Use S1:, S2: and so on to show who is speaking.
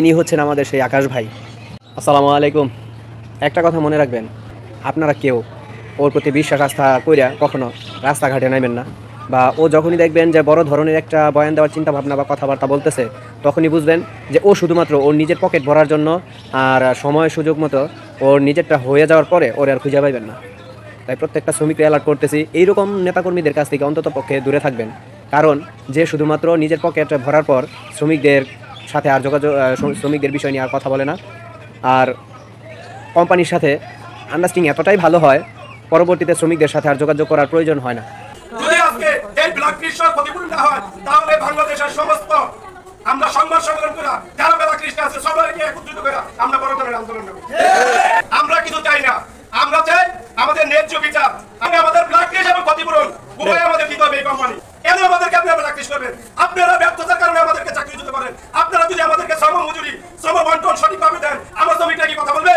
S1: ইনি হচ্ছেন আমাদের সেই আকাশ ভাই। আসসালামু আলাইকুম। একটা কথা মনে রাখবেন, আপনারা কেউ ওর প্রতি বিশ্বাস আস্থা কইরা কখনো রাস্তাঘাটে নামবেন না। বা ও যখনই দেখবেন যে বড় ধরনের একটা বয়ান দেওয়ার চিন্তাভাবনা বা কথাবার্তা বলতেছে, তখনই বুঝবেন যে ও শুধুমাত্র ওর নিজের পকেট ভরার জন্য আর সময় সুযোগ মতো ওর নিজেরটা হয়ে যাওয়ার পরে ওর আর খুঁজে পাইবেন না। তাই প্রত্যেকটা শ্রমিককে অ্যালার্ট করতেছি, এইরকম নেতাকর্মীদের কাছ থেকে অন্তত পক্ষে দূরে থাকবেন। কারণ যে শুধুমাত্র নিজের পকেট ভরার পর শ্রমিকদের সাথে আর যোগাযোগ শ্রমিকদের বিষয় নিয়ে আর কথা বলে না, আর কোম্পানির সাথে আন্ডারস্ট্যান্ডিং এতটাই ভালো হয়, পরবর্তীতে শ্রমিকদের সাথে আর যোগাযোগ করার প্রয়োজন হয় না।
S2: যদি আজকে এই ব্ল্যাক লিস্ট ক্ষতিপূরণ না হয়, তাহলে বাংলাদেশের সমস্ত আমরা সংবাদ সম্মেলন করে যারা ব্ল্যাক লিস্টে আছে সবাইকে একত্রিত করে আমরা বড় ধরনের আন্দোলন করব। আমরা কিছু চাই না, আমরা চাই আমাদের ন্যায্য বিচার। আমাদের ব্ল্যাক লিস্ট এবং ক্ষতিপূরণ উভয় আমাদের দিতে হবে। এই কোম্পানি কেন আমাদেরকে আপনারা ব্ল্যাক লিস্ট করবেন? আপনারা ব্যর্থতার কারণে আমাদেরকে চাকরিচ্যুত করেন। আপনারা যদি আমাদেরকে শ্রম মজুরি, শ্রম বন্টন সঠিকভাবে দেন, আমার শ্রমিকরা কি কথা বলবে?